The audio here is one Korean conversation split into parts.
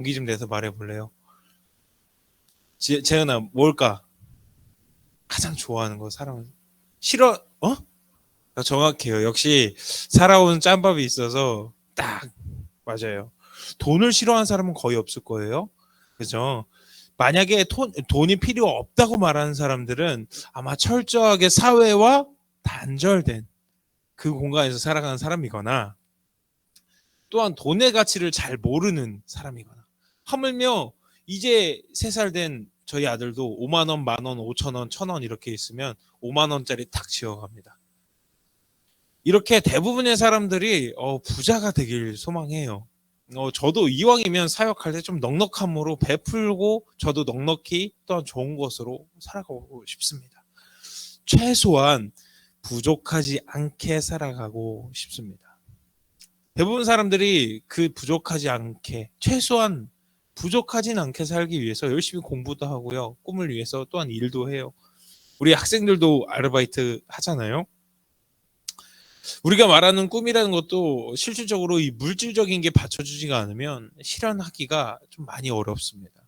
용기 좀 내서 말해볼래요? 재현아, 뭘까? 가장 좋아하는 거, 사람은. 싫어, 정확해요. 역시 살아온 짬밥이 있어서 딱 맞아요. 돈을 싫어하는 사람은 거의 없을 거예요. 그죠? 만약에 돈이 필요 없다고 말하는 사람들은 아마 철저하게 사회와 단절된 그 공간에서 살아가는 사람이거나 또한 돈의 가치를 잘 모르는 사람이거나 하물며 이제 3살 된 저희 아들도 5만 원, 만 원, 5천 원, 1,000원 이렇게 있으면 5만 원짜리 탁 지어갑니다. 이렇게 대부분의 사람들이 부자가 되길 소망해요. 저도 이왕이면 사역할 때 좀 넉넉함으로 베풀고 저도 넉넉히 또한 좋은 것으로 살아가고 싶습니다. 최소한 부족하지 않게 살아가고 싶습니다. 대부분 사람들이 그 부족하지 않게 최소한 부족하진 않게 살기 위해서 열심히 공부도 하고요. 꿈을 위해서 또한 일도 해요. 우리 학생들도 아르바이트 하잖아요. 우리가 말하는 꿈이라는 것도 실질적으로 이 물질적인 게 받쳐주지가 않으면 실현하기가 좀 많이 어렵습니다.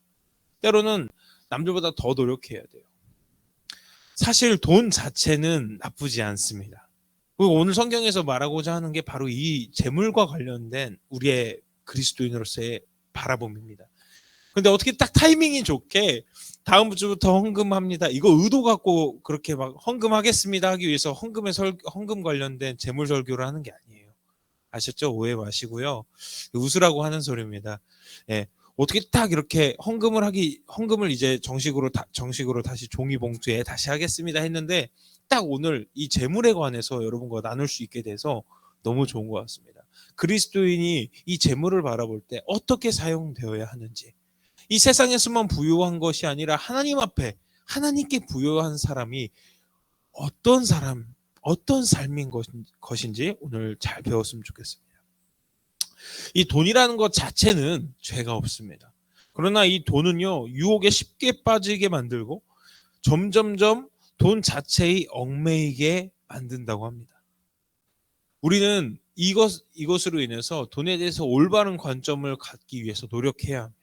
때로는 남들보다 더 노력해야 돼요. 사실 돈 자체는 나쁘지 않습니다. 그리고 오늘 성경에서 말하고자 하는 게 바로 이 재물과 관련된 우리의 그리스도인으로서의 바라봄입니다. 근데 어떻게 딱 타이밍이 좋게 다음 주부터 헌금합니다. 이거 의도 갖고 그렇게 막 헌금하겠습니다 하기 위해서 헌금 관련된 재물 설교를 하는 게 아니에요. 아셨죠? 오해 마시고요. 웃으라고 하는 소리입니다. 예. 어떻게 딱 이렇게 헌금을 이제 정식으로 다시 종이 봉투에 다시 하겠습니다 했는데 딱 오늘 이 재물에 관해서 여러분과 나눌 수 있게 돼서 너무 좋은 것 같습니다. 그리스도인이 이 재물을 바라볼 때 어떻게 사용되어야 하는지, 이 세상에서만 부유한 것이 아니라 하나님 앞에 하나님께 부유한 사람이 어떤 사람, 어떤 삶인 것인지 오늘 잘 배웠으면 좋겠습니다. 이 돈이라는 것 자체는 죄가 없습니다. 그러나 이 돈은요, 유혹에 쉽게 빠지게 만들고 점점점 돈 자체의 얽매이게 만든다고 합니다. 우리는 이것으로 인해서 돈에 대해서 올바른 관점을 갖기 위해서 노력해야 합니다.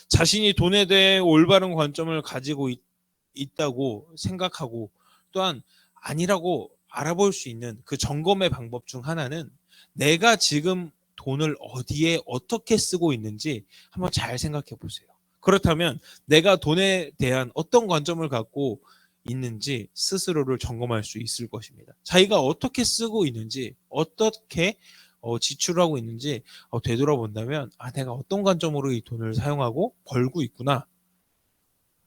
자신이 돈에 대해 올바른 관점을 가지고 있다고 생각하고 또한 아니라고 알아볼 수 있는 그 점검의 방법 중 하나는 내가 지금 돈을 어디에 어떻게 쓰고 있는지 한번 잘 생각해 보세요. 그렇다면 내가 돈에 대한 어떤 관점을 갖고 있는지 스스로를 점검할 수 있을 것입니다. 자기가 어떻게 쓰고 있는지, 어떻게 지출하고 있는지 되돌아본다면 내가 어떤 관점으로 이 돈을 사용하고 벌고 있구나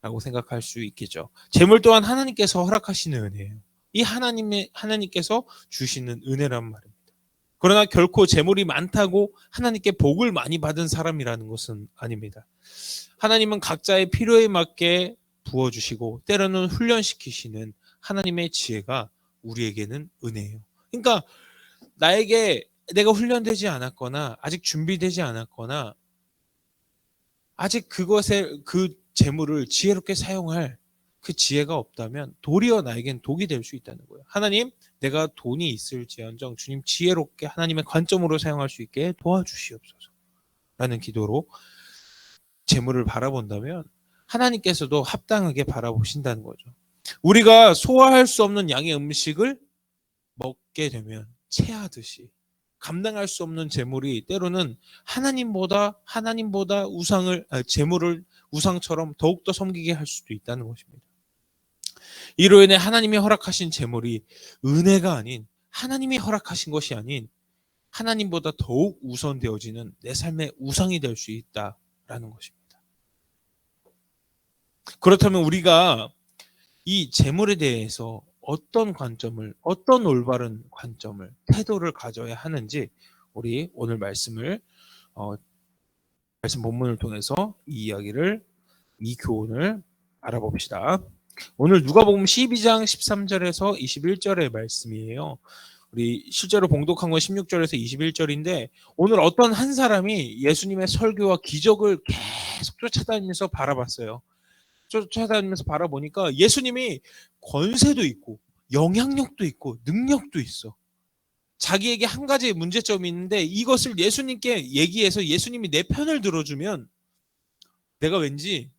라고 생각할 수 있겠죠. 재물 또한 하나님께서 허락하시는 은혜예요. 이 하나님께서 주시는 은혜란 말입니다. 그러나 결코 재물이 많다고 하나님께 복을 많이 받은 사람이라는 것은 아닙니다. 하나님은 각자의 필요에 맞게 부어주시고 때로는 훈련시키시는 하나님의 지혜가 우리에게는 은혜예요. 그러니까 내가 훈련되지 않았거나 아직 준비되지 않았거나 아직 그 재물을 지혜롭게 사용할 그 지혜가 없다면 도리어 나에겐 독이 될 수 있다는 거예요. 하나님, 내가 돈이 있을지언정 주님 지혜롭게 하나님의 관점으로 사용할 수 있게 도와주시옵소서 라는 기도로 재물을 바라본다면 하나님께서도 합당하게 바라보신다는 거죠. 우리가 소화할 수 없는 양의 음식을 먹게 되면 체하듯이 감당할 수 없는 재물이 때로는 하나님보다 재물을 우상처럼 더욱더 섬기게 할 수도 있다는 것입니다. 이로 인해 하나님이 허락하신 재물이 은혜가 아닌 하나님이 허락하신 것이 아닌 하나님보다 더욱 우선되어지는 내 삶의 우상이 될 수 있다라는 것입니다. 그렇다면 우리가 이 재물에 대해서 어떤 올바른 관점을, 태도를 가져야 하는지 우리 오늘 말씀 본문을 통해서 이 교훈을 알아봅시다. 오늘 누가복음 12장 13절에서 21절의 말씀이에요. 우리 실제로 봉독한 건 16절에서 21절인데 오늘 어떤 한 사람이 예수님의 설교와 기적을 계속 쫓아다니면서 바라봤어요. 쫓아다니면서 바라보니까 예수님이 권세도 있고 영향력도 있고 능력도 있어. 자기에게 한 가지 문제점이 있는데 이것을 예수님께 얘기해서 예수님이 내 편을 들어주면 내가 왠지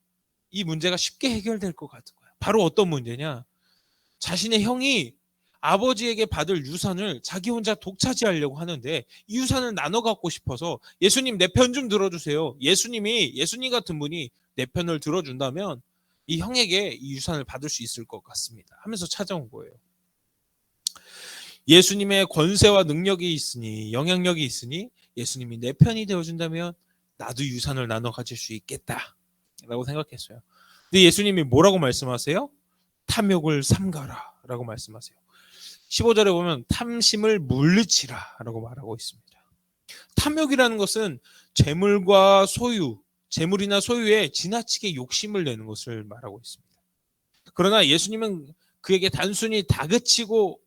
이 문제가 쉽게 해결될 것 같은 거야. 바로 어떤 문제냐? 자신의 형이 아버지에게 받을 유산을 자기 혼자 독차지하려고 하는데 이 유산을 나눠 갖고 싶어서 예수님 내 편 좀 들어주세요. 예수님 같은 분이 내 편을 들어준다면 이 형에게 이 유산을 받을 수 있을 것 같습니다. 하면서 찾아온 거예요. 예수님의 권세와 능력이 있으니, 영향력이 있으니 예수님이 내 편이 되어준다면 나도 유산을 나눠 가질 수 있겠다 라고 생각했어요. 근데 예수님이 뭐라고 말씀하세요? 탐욕을 삼가라 라고 말씀하세요. 15절에 보면 탐심을 물리치라 라고 말하고 있습니다. 탐욕이라는 것은 재물과 소유, 재물이나 소유에 지나치게 욕심을 내는 것을 말하고 있습니다. 그러나 예수님은 그에게 단순히 다그치고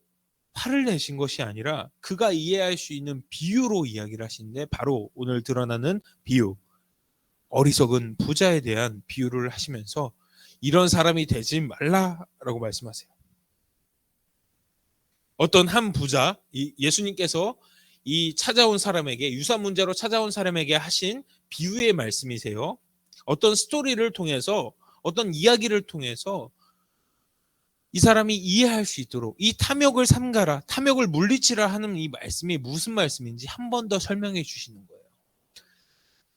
화를 내신 것이 아니라 그가 이해할 수 있는 비유로 이야기를 하시는데 바로 오늘 드러나는 비유, 어리석은 부자에 대한 비유를 하시면서 이런 사람이 되지 말라라고 말씀하세요. 어떤 한 부자, 예수님께서 이 찾아온 사람에게, 유산 문제로 찾아온 사람에게 하신 비유의 말씀이세요. 어떤 스토리를 통해서, 어떤 이야기를 통해서 이 사람이 이해할 수 있도록 이 탐욕을 삼가라, 탐욕을 물리치라 하는 이 말씀이 무슨 말씀인지 한 번 더 설명해 주시는 거예요.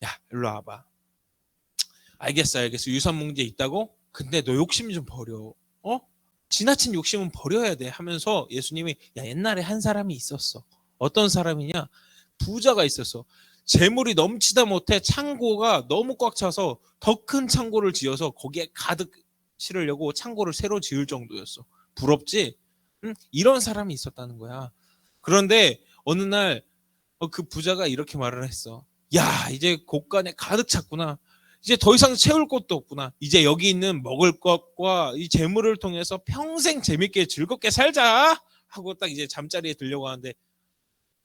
야, 일로 와봐. 알겠어. 유산 문제 있다고? 근데 너 욕심 좀 버려. 지나친 욕심은 버려야 돼 하면서 예수님이 야, 옛날에 한 사람이 있었어. 어떤 사람이냐? 부자가 있었어. 재물이 넘치다 못해 창고가 너무 꽉 차서 더 큰 창고를 지어서 거기에 가득 실으려고 창고를 새로 지을 정도였어. 부럽지? 응? 이런 사람이 있었다는 거야. 그런데 어느 날 그 부자가 이렇게 말을 했어. 야, 이제 곳간에 가득 찼구나. 이제 더 이상 채울 것도 없구나. 이제 여기 있는 먹을 것과 이 재물을 통해서 평생 재밌게 즐겁게 살자 하고 딱 이제 잠자리에 들려고 하는데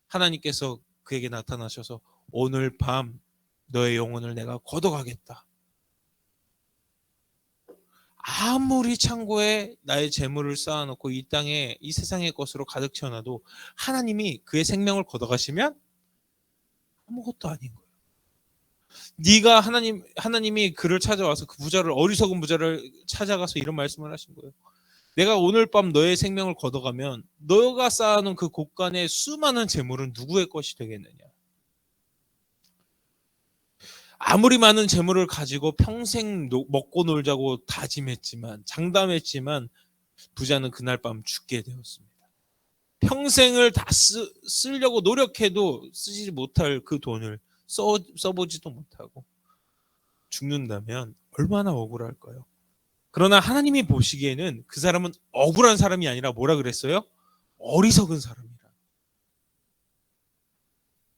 하나님께서 그에게 나타나셔서 오늘 밤 너의 영혼을 내가 걷어가겠다. 아무리 창고에 나의 재물을 쌓아놓고 이 땅에 이 세상의 것으로 가득 채워놔도 하나님이 그의 생명을 걷어가시면 아무것도 아닌 거예요. 네가 하나님이 그를 찾아와서 그 부자를, 어리석은 부자를 찾아가서 이런 말씀을 하신 거예요. 내가 오늘 밤 너의 생명을 걷어가면 너가 쌓아놓은 그 곳간의 수많은 재물은 누구의 것이 되겠느냐. 아무리 많은 재물을 가지고 평생 먹고 놀자고 다짐했지만, 장담했지만 부자는 그날 밤 죽게 되었습니다. 평생을 다 쓰려고 노력해도 쓰지 못할 그 돈을 써보지도 못하고 죽는다면 얼마나 억울할까요? 그러나 하나님이 보시기에는 그 사람은 억울한 사람이 아니라 뭐라 그랬어요? 어리석은 사람이라.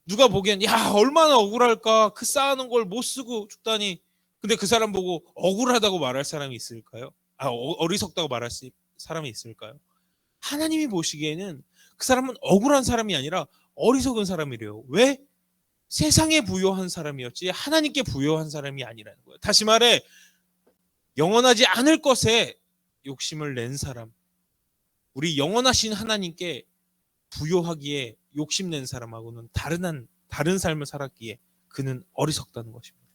누가 보기엔 야, 얼마나 억울할까? 그 쌓아놓은 걸 못 쓰고 죽다니. 근데 그 사람 보고 억울하다고 말할 사람이 있을까요? 어리석다고 말할 사람이 있을까요? 하나님이 보시기에는 그 사람은 억울한 사람이 아니라 어리석은 사람이래요. 왜? 세상에 부요한 사람이었지 하나님께 부요한 사람이 아니라는 거예요. 다시 말해 영원하지 않을 것에 욕심을 낸 사람, 우리 영원하신 하나님께 부요하기에 욕심낸 사람하고는 다른 삶을 살았기에 그는 어리석다는 것입니다.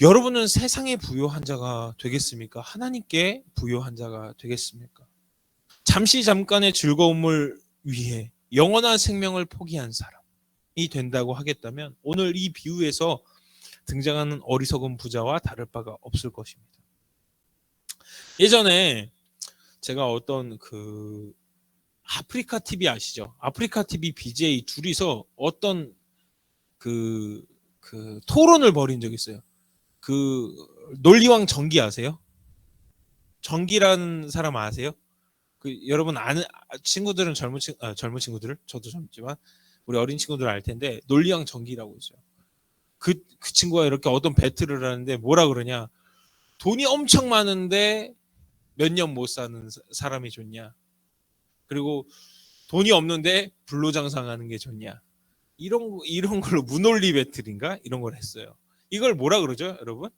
여러분은 세상에 부요한 자가 되겠습니까? 하나님께 부요한 자가 되겠습니까? 잠깐의 즐거움을 위해 영원한 생명을 포기한 사람이 된다고 하겠다면 오늘 이 비유에서 등장하는 어리석은 부자와 다를 바가 없을 것입니다. 예전에 제가 어떤 아프리카 TV 아시죠? 아프리카 TV BJ 둘이서 어떤 토론을 벌인 적이 있어요. 논리왕 정기 아세요? 정기라는 사람 아세요? 여러분 아는 친구들은 젊은 친구들, 저도 젊지만 우리 어린 친구들 알 텐데 논리왕 정기라고 있어요. 그 친구가 이렇게 어떤 배틀을 하는데 뭐라 그러냐? 돈이 엄청 많은데 몇 년 못 사는 사람이 좋냐? 그리고 돈이 없는데 불로장생하는 게 좋냐? 이런 걸로 무논리 배틀인가? 이런 걸 했어요. 이걸 뭐라 그러죠, 여러분?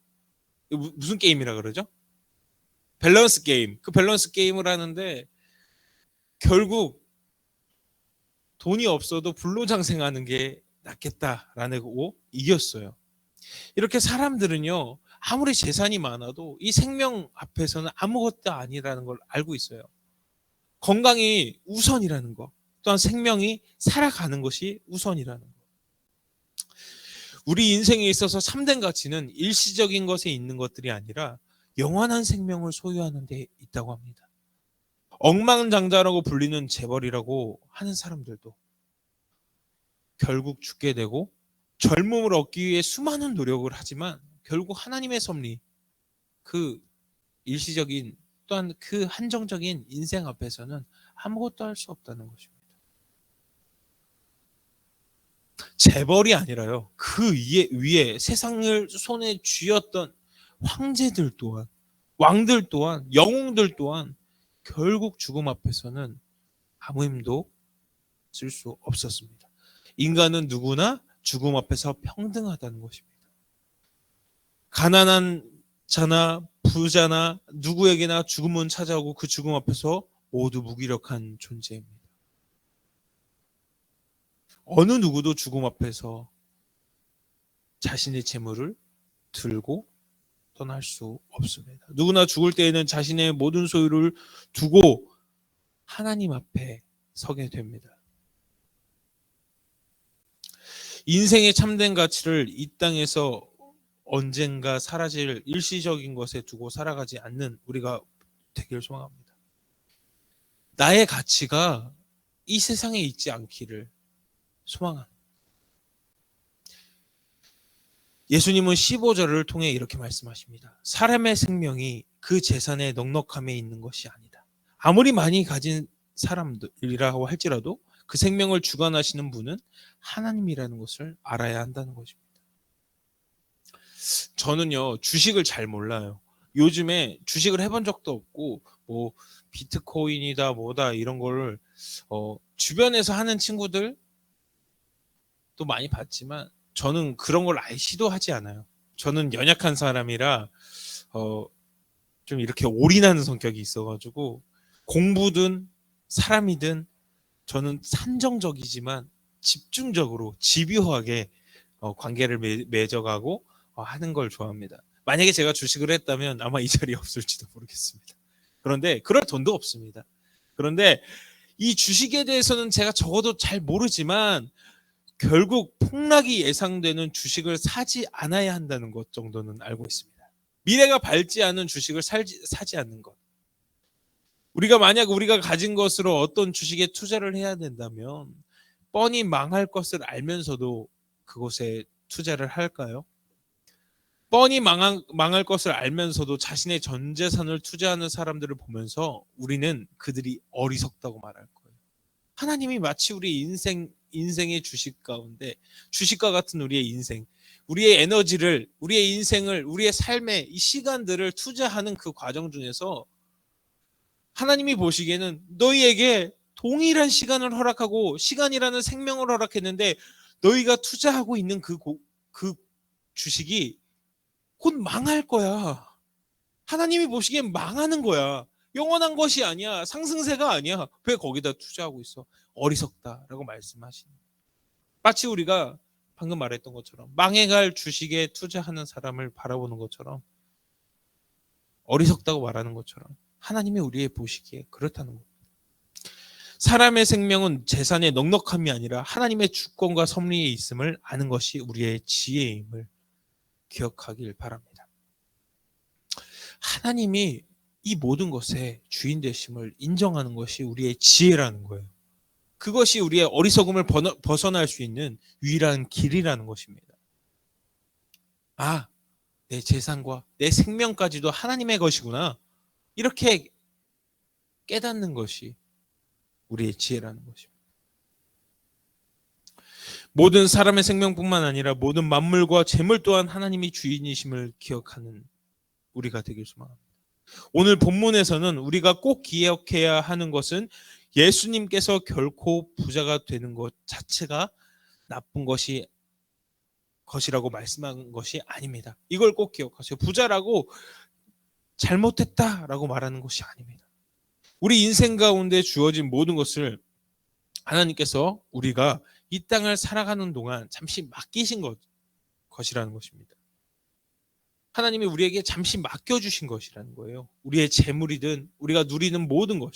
무슨 게임이라 그러죠? 밸런스 게임. 그 밸런스 게임을 하는데 결국 돈이 없어도 불로장생하는 게 낫겠다라고 이겼어요. 이렇게 사람들은요, 아무리 재산이 많아도 이 생명 앞에서는 아무것도 아니라는 걸 알고 있어요. 건강이 우선이라는 거, 또한 생명이 살아가는 것이 우선이라는 거. 우리 인생에 있어서 참된 가치는 일시적인 것에 있는 것들이 아니라 영원한 생명을 소유하는 데 있다고 합니다. 억만장자라고 불리는 재벌이라고 하는 사람들도 결국 죽게 되고 젊음을 얻기 위해 수많은 노력을 하지만 결국 하나님의 섭리, 그 일시적인 또한 그 한정적인 인생 앞에서는 아무것도 할 수 없다는 것입니다. 재벌이 아니라요, 그 위에 세상을 손에 쥐었던 황제들 또한, 왕들 또한, 영웅들 또한 결국 죽음 앞에서는 아무 힘도 쓸 수 없었습니다. 인간은 누구나 죽음 앞에서 평등하다는 것입니다. 가난한 자나 부자나 누구에게나 죽음은 찾아오고 그 죽음 앞에서 모두 무기력한 존재입니다. 어느 누구도 죽음 앞에서 자신의 재물을 들고 떠날 수 없습니다. 누구나 죽을 때에는 자신의 모든 소유를 두고 하나님 앞에 서게 됩니다. 인생의 참된 가치를 이 땅에서 언젠가 사라질 일시적인 것에 두고 살아가지 않는 우리가 되길 소망합니다. 나의 가치가 이 세상에 있지 않기를 소망합니다. 예수님은 15절을 통해 이렇게 말씀하십니다. 사람의 생명이 그 재산의 넉넉함에 있는 것이 아니다. 아무리 많이 가진 사람들이라고 할지라도 그 생명을 주관하시는 분은 하나님이라는 것을 알아야 한다는 것입니다. 저는요, 주식을 잘 몰라요. 요즘에 주식을 해본 적도 없고 뭐 비트코인이다 뭐다 이런 거를 주변에서 하는 친구들 또 많이 봤지만 저는 그런 걸 아예 시도하지 않아요. 저는 연약한 사람이라 좀 이렇게 올인하는 성격이 있어가지고 공부든 사람이든 저는 산정적이지만 집중적으로 집요하게 관계를 맺어가고 하는 걸 좋아합니다. 만약에 제가 주식을 했다면 아마 이 자리에 없을지도 모르겠습니다. 그런데 그럴 돈도 없습니다. 그런데 이 주식에 대해서는 제가 적어도 잘 모르지만 결국 폭락이 예상되는 주식을 사지 않아야 한다는 것 정도는 알고 있습니다. 미래가 밝지 않은 주식을 사지 않는 것. 만약 우리가 가진 것으로 어떤 주식에 투자를 해야 된다면 뻔히 망할 것을 알면서도 그곳에 투자를 할까요? 뻔히 망할 것을 알면서도 자신의 전 재산을 투자하는 사람들을 보면서 우리는 그들이 어리석다고 말할 거예요. 하나님이 마치 우리 인생의 주식 가운데 주식과 같은 우리의 인생, 우리의 에너지를, 우리의 인생을, 우리의 삶의 이 시간들을 투자하는 그 과정 중에서 하나님이 보시기에는 너희에게 동일한 시간을 허락하고 시간이라는 생명을 허락했는데 너희가 투자하고 있는 그 주식이 곧 망할 거야. 하나님이 보시기엔 망하는 거야. 영원한 것이 아니야. 상승세가 아니야. 왜 거기다 투자하고 있어? 어리석다라고 말씀하시는. 마치 우리가 방금 말했던 것처럼 망해갈 주식에 투자하는 사람을 바라보는 것처럼 어리석다고 말하는 것처럼 하나님이 우리의 보시기에 그렇다는 겁니다. 사람의 생명은 재산의 넉넉함이 아니라 하나님의 주권과 섭리에 있음을 아는 것이 우리의 지혜임을 기억하길 바랍니다. 하나님이 이 모든 것의 주인 되심을 인정하는 것이 우리의 지혜라는 거예요. 그것이 우리의 어리석음을 벗어날 수 있는 유일한 길이라는 것입니다. 내 재산과 내 생명까지도 하나님의 것이구나. 이렇게 깨닫는 것이 우리의 지혜라는 것입니다. 모든 사람의 생명뿐만 아니라 모든 만물과 재물 또한 하나님이 주인이심을 기억하는 우리가 되길 소망합니다. 오늘 본문에서는 우리가 꼭 기억해야 하는 것은 예수님께서 결코 부자가 되는 것 자체가 나쁜 것이라고 말씀한 것이 아닙니다. 이걸 꼭 기억하세요. 부자라고 잘못했다라고 말하는 것이 아닙니다. 우리 인생 가운데 주어진 모든 것을 하나님께서 우리가 이 땅을 살아가는 동안 잠시 맡기신 것이라는 것입니다. 하나님이 우리에게 잠시 맡겨주신 것이라는 거예요. 우리의 재물이든 우리가 누리는 모든 것.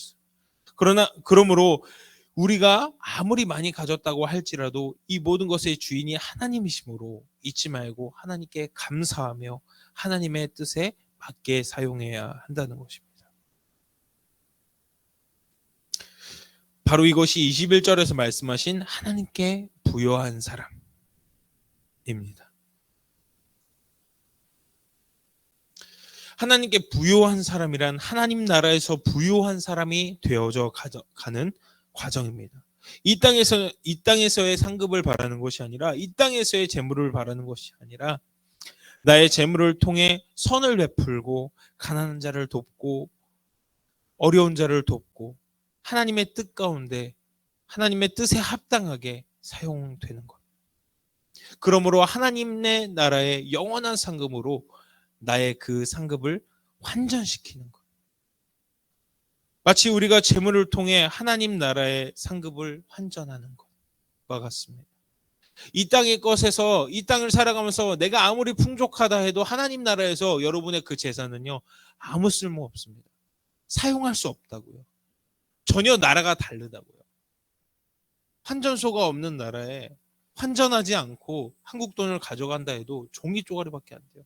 그러므로 우리가 아무리 많이 가졌다고 할지라도 이 모든 것의 주인이 하나님이심으로 잊지 말고 하나님께 감사하며 하나님의 뜻에 맞게 사용해야 한다는 것입니다. 바로 이것이 21절에서 말씀하신 하나님께 부요한 사람입니다. 하나님께 부요한 사람이란 하나님 나라에서 부요한 사람이 되어져 가는 과정입니다. 이 땅에서의 상급을 바라는 것이 아니라, 이 땅에서의 재물을 바라는 것이 아니라, 나의 재물을 통해 선을 베풀고 가난한 자를 돕고 어려운 자를 돕고 하나님의 뜻 가운데 하나님의 뜻에 합당하게 사용되는 것. 그러므로 하나님의 나라의 영원한 상급으로 나의 그 상급을 환전시키는 것. 마치 우리가 재물을 통해 하나님 나라의 상급을 환전하는 것과 같습니다. 이 땅의 것에서, 이 땅을 살아가면서 내가 아무리 풍족하다 해도 하나님 나라에서 여러분의 그 재산은요, 아무 쓸모 없습니다. 사용할 수 없다고요. 전혀 나라가 다르다고요. 환전소가 없는 나라에 환전하지 않고 한국 돈을 가져간다 해도 종이 쪼가리밖에 안 돼요.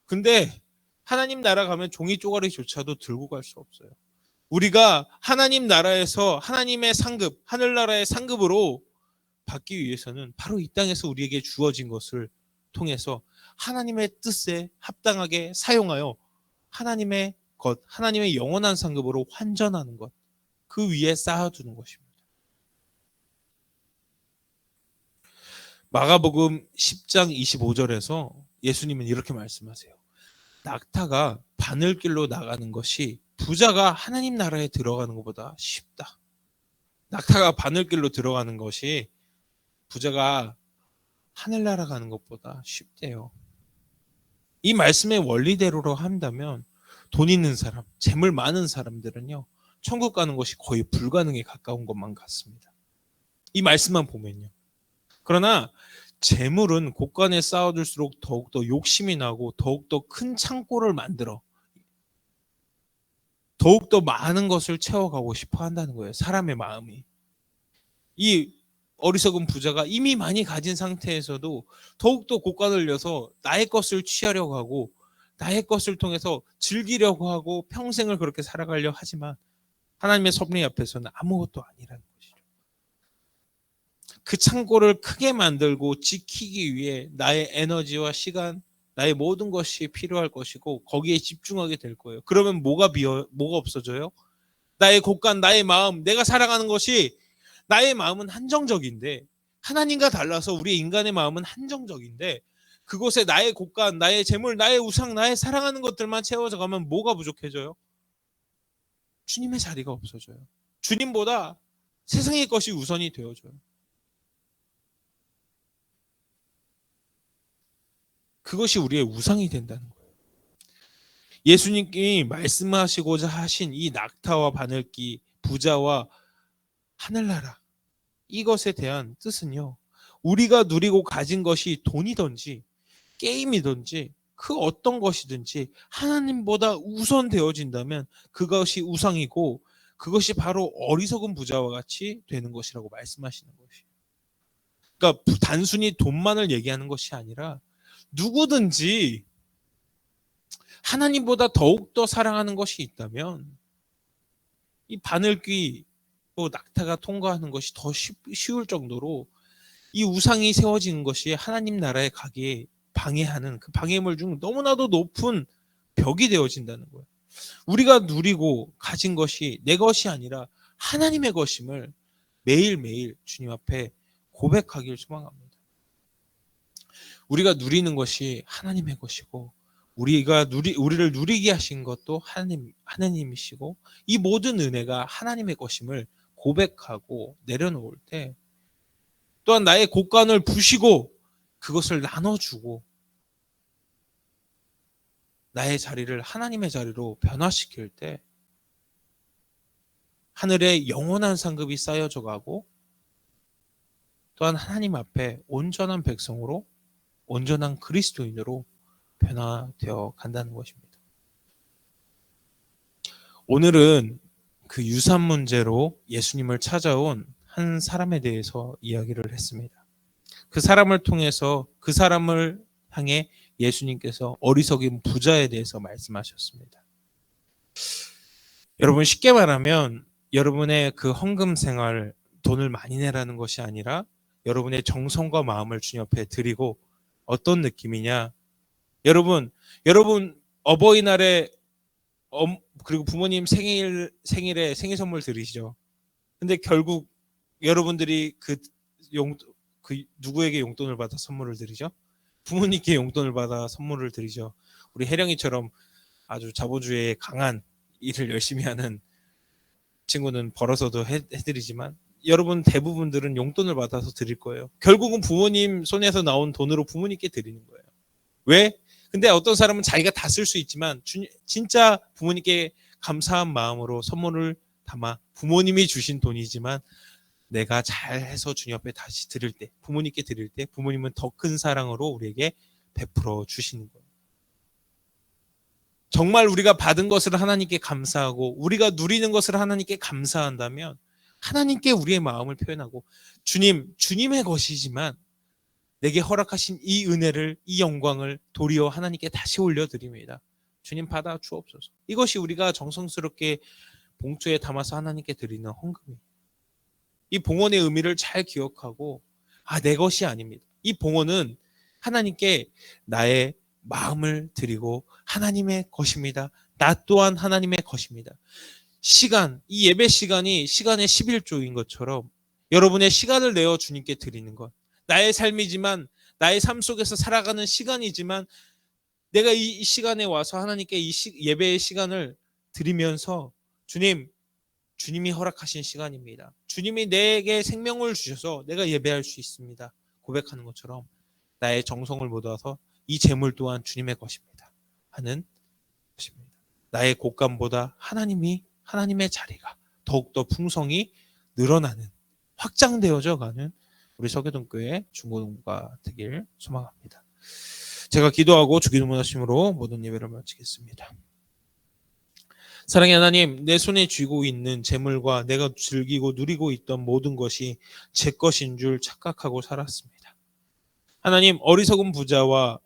근데 하나님 나라 가면 종이 쪼가리조차도 들고 갈 수 없어요. 우리가 하나님 나라에서 하나님의 상급, 하늘나라의 상급으로 받기 위해서는 바로 이 땅에서 우리에게 주어진 것을 통해서 하나님의 뜻에 합당하게 사용하여 하나님의 것, 하나님의 영원한 상급으로 환전하는 것, 그 위에 쌓아두는 것입니다. 마가복음 10장 25절에서 예수님은 이렇게 말씀하세요. 낙타가 바늘길로 나가는 것이 부자가 하나님 나라에 들어가는 것보다 쉽다. 낙타가 바늘길로 들어가는 것이 부자가 하늘나라 가는 것보다 쉽대요. 이 말씀의 원리대로로 한다면 돈 있는 사람, 재물 많은 사람들은요, 천국 가는 것이 거의 불가능에 가까운 것만 같습니다. 이 말씀만 보면요. 그러나 재물은 곳간에 쌓아둘수록 더욱더 욕심이 나고 더욱더 큰 창고를 만들어 더욱더 많은 것을 채워가고 싶어 한다는 거예요. 사람의 마음이. 이 어리석은 부자가 이미 많이 가진 상태에서도 더욱더 곳간을 열어서 나의 것을 취하려고 하고 나의 것을 통해서 즐기려고 하고 평생을 그렇게 살아가려 하지만 하나님의 섭리 앞에서는 아무것도 아니라는 것이죠. 그 창고를 크게 만들고 지키기 위해 나의 에너지와 시간, 나의 모든 것이 필요할 것이고 거기에 집중하게 될 거예요. 그러면 뭐가 없어져요? 나의 곳간, 나의 마음, 내가 살아가는 것이, 나의 마음은 한정적인데, 하나님과 달라서 우리 인간의 마음은 한정적인데, 그곳에 나의 곳간, 나의 재물, 나의 우상, 나의 사랑하는 것들만 채워져 가면 뭐가 부족해져요? 주님의 자리가 없어져요. 주님보다 세상의 것이 우선이 되어져요. 그것이 우리의 우상이 된다는 거예요. 예수님이 말씀하시고자 하신 이 낙타와 바늘기, 부자와 하늘나라, 이것에 대한 뜻은요, 우리가 누리고 가진 것이 돈이든지 게임이든지 그 어떤 것이든지 하나님보다 우선되어진다면 그것이 우상이고 그것이 바로 어리석은 부자와 같이 되는 것이라고 말씀하시는 것이에요. 그러니까 단순히 돈만을 얘기하는 것이 아니라 누구든지 하나님보다 더욱더 사랑하는 것이 있다면 이 바늘귀 또 낙타가 통과하는 것이 더 쉬울 정도로 이 우상이 세워지는 것이 하나님 나라에 가기에 방해하는, 그 방해물 중 너무나도 높은 벽이 되어진다는 거예요. 우리가 누리고 가진 것이 내 것이 아니라 하나님의 것임을 매일매일 주님 앞에 고백하길 소망합니다. 우리가 누리는 것이 하나님의 것이고 우리를 누리게 하신 것도 하나님이시고 이 모든 은혜가 하나님의 것임을 고백하고 내려놓을 때, 또한 나의 곳간을 부시고 그것을 나눠주고 나의 자리를 하나님의 자리로 변화시킬 때 하늘에 영원한 상급이 쌓여져 가고, 또한 하나님 앞에 온전한 백성으로, 온전한 그리스도인으로 변화되어 간다는 것입니다. 오늘은 그 유산 문제로 예수님을 찾아온 한 사람에 대해서 이야기를 했습니다. 그 사람을 통해서 그 사람을 향해 예수님께서 어리석인 부자에 대해서 말씀하셨습니다. 여러분, 쉽게 말하면 여러분의 그 헌금 생활, 돈을 많이 내라는 것이 아니라 여러분의 정성과 마음을 주님 앞에 드리고, 어떤 느낌이냐? 여러분 어버이날에 그리고 부모님 생일에 생일 선물 드리시죠. 근데 결국 여러분들이 그 누구에게 용돈을 받아 선물을 드리죠? 부모님께 용돈을 받아 선물을 드리죠. 우리 혜령이처럼 아주 자본주의에 강한 일을 열심히 하는 친구는 벌어서도 해드리지만, 여러분 대부분들은 용돈을 받아서 드릴 거예요. 결국은 부모님 손에서 나온 돈으로 부모님께 드리는 거예요. 왜? 근데 어떤 사람은 자기가 다 쓸 수 있지만 진짜 부모님께 감사한 마음으로 선물을 담아, 부모님이 주신 돈이지만 내가 잘해서 주님 앞에 다시 드릴 때, 부모님께 드릴 때 부모님은 더 큰 사랑으로 우리에게 베풀어 주시는 거예요. 정말 우리가 받은 것을 하나님께 감사하고 우리가 누리는 것을 하나님께 감사한다면 하나님께 우리의 마음을 표현하고, 주님의 것이지만 내게 허락하신 이 은혜를, 이 영광을 도리어 하나님께 다시 올려드립니다. 주님 받아 주옵소서. 이것이 우리가 정성스럽게 봉투에 담아서 하나님께 드리는 헌금이에요. 이 봉헌의 의미를 잘 기억하고, 내 것이 아닙니다. 이 봉헌은 하나님께 나의 마음을 드리고 하나님의 것입니다. 나 또한 하나님의 것입니다. 이 예배 시간이 시간의 11조인 것처럼 여러분의 시간을 내어 주님께 드리는 것, 나의 삶이지만, 나의 삶 속에서 살아가는 시간이지만, 내가 이 시간에 와서 하나님께 예배의 시간을 드리면서, 주님이 허락하신 시간입니다. 주님이 내게 생명을 주셔서 내가 예배할 수 있습니다. 고백하는 것처럼 나의 정성을 모아서 이 재물 또한 주님의 것입니다 하는 것입니다. 나의 곶감보다 하나님의 자리가 더욱더 풍성히 늘어나는, 확장되어져 가는 우리 서교동교회 중고등부가 되길 소망합니다. 제가 기도하고 주기도문 하심으로 모든 예배를 마치겠습니다. 사랑의 하나님, 내 손에 쥐고 있는 재물과 내가 즐기고 누리고 있던 모든 것이 제 것인 줄 착각하고 살았습니다. 하나님, 어리석은 부자와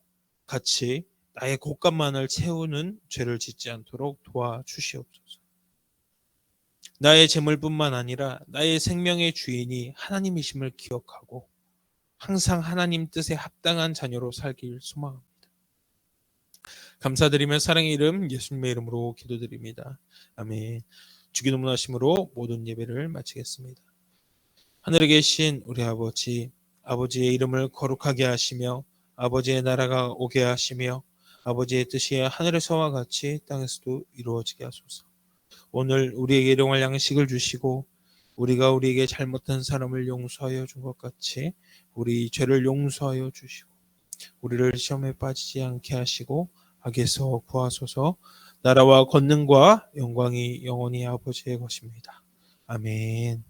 같이 나의 곶감만을 채우는 죄를 짓지 않도록 도와주시옵소서. 나의 재물뿐만 아니라 나의 생명의 주인이 하나님이심을 기억하고 항상 하나님 뜻에 합당한 자녀로 살길 소망합니다. 감사드리며 사랑의 이름 예수님의 이름으로 기도드립니다. 아멘. 주기도문 하심으로 모든 예배를 마치겠습니다. 하늘에 계신 우리 아버지, 아버지의 이름을 거룩하게 하시며 아버지의 나라가 오게 하시며 아버지의 뜻이 하늘에서와 같이 땅에서도 이루어지게 하소서. 오늘 우리에게 일용할 양식을 주시고 우리가 우리에게 잘못한 사람을 용서하여 준 것 같이 우리 죄를 용서하여 주시고 우리를 시험에 빠지지 않게 하시고 악에서 구하소서. 나라와 권능과 영광이 영원히 아버지의 것입니다. 아멘.